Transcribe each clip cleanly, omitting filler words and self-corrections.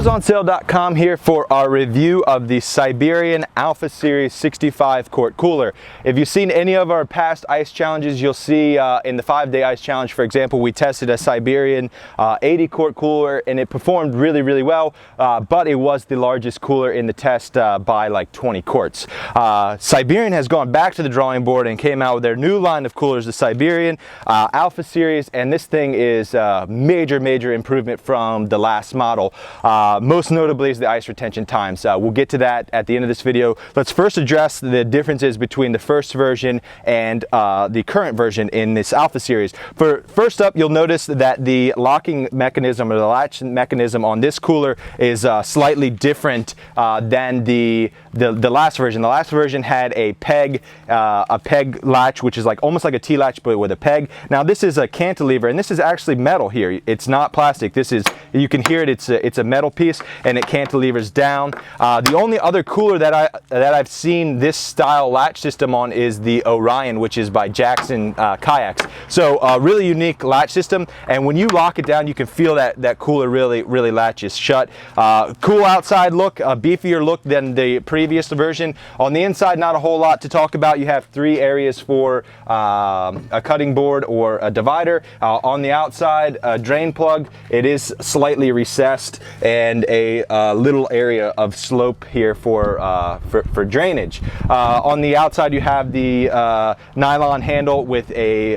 CoolersOnSale.com here for our review of the Siberian Alpha Series 65 quart cooler. If you've seen any of our past ice challenges, you'll see in the 5-day ice challenge, for example, we tested a Siberian 80 quart cooler and it performed really well, but it was the largest cooler in the test by like 20 quarts. Siberian has gone back to the drawing board and came out with their new line of coolers, the Siberian Alpha Series, and this thing is major improvement from the last model. Most notably is the ice retention times. We'll get to that at the end of this video. Let's first address the differences between the first version and the current version in this Alpha Series. First up, you'll notice that the locking mechanism or the latch mechanism on this cooler is slightly different than the last version. The last version had a peg latch, which is like almost like a T-latch but with a peg. Now this is a cantilever, and this is actually metal here. It's not plastic. This is, you can hear it, it's a metal piece, and it cantilevers down. The only other cooler that I've seen this style latch system on is the Orion, which is by Jackson Kayaks. So really unique latch system, and when you lock it down, you can feel that cooler really latches shut. Cool outside look, a beefier look than the previous version. On the inside, not a whole lot to talk about. You have 3 areas for a cutting board or a divider. On the outside, a drain plug. It is slightly recessed, and a little area of slope here for drainage. On the outside, you have the nylon handle with a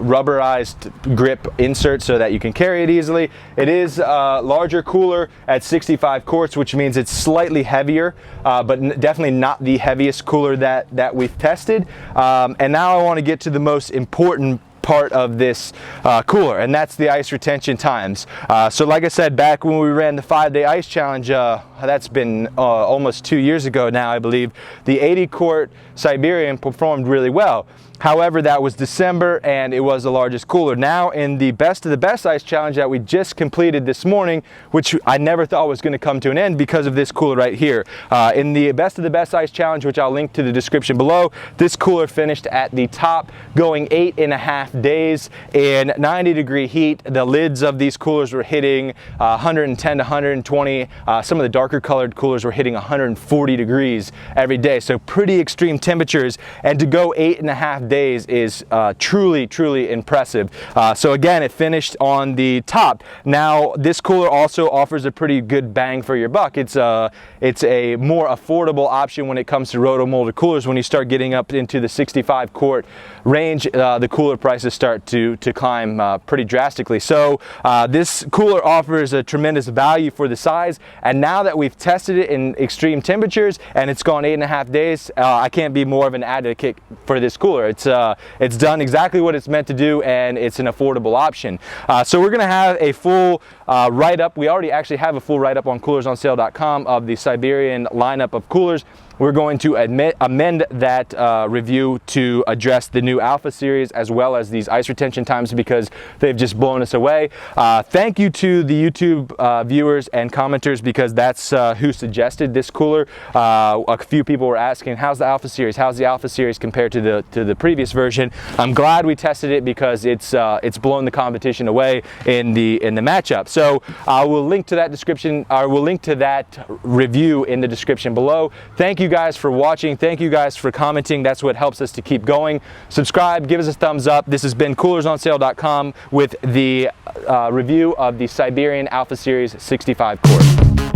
rubberized grip insert so that you can carry it easily. It is a larger cooler at 65 quarts, which means it's slightly heavier, but definitely not the heaviest cooler that we've tested. And now I want to get to the most important part of this cooler, and that's the ice retention times. So like I said, back when we ran the 5-day ice challenge, that's been almost 2 years ago now, I believe, the 80 quart Siberian performed really well. However, that was December and it was the largest cooler. Now in the best of the best ice challenge that we just completed this morning, which I never thought was going to come to an end because of this cooler right here. In the best of the best ice challenge, which I'll link to the description below, this cooler finished at the top, going 8.5 days in 90-degree heat. The lids of these coolers were hitting 110 to 120. Some of the darker colored coolers were hitting 140 degrees every day. So pretty extreme temperatures, and to go 8.5 days is truly impressive. So again, it finished on the top. Now this cooler also offers a pretty good bang for your buck. It's a more affordable option when it comes to roto-molded coolers. When you start getting up into the 65 quart range, the cooler prices start to climb pretty drastically. So this cooler offers a tremendous value for the size, and now that we've tested it in extreme temperatures and it's gone 8.5 days, I can't be more of an advocate for this cooler. It's done exactly what it's meant to do, and it's an affordable option. So we're going to have a full write-up. We already actually have a full write-up on CoolersOnSale.com of the Siberian lineup of coolers. We're going to amend that review to address the new Alpha Series as well as these ice retention times, because they've just blown us away. Thank you to the YouTube viewers and commenters, because that's who suggested this cooler. A few people were asking, how's the Alpha Series? How's the Alpha Series compared to the previous version? I'm glad we tested it, because it's blown the competition away in the matchup. So I will link to that description, or we'll link to that review in the description below. Thank you guys for watching. Thank you guys for commenting. That's what helps us to keep going. Subscribe, give us a thumbs up. This has been CoolersOnSale.com with the review of the Siberian Alpha Series 65 quart.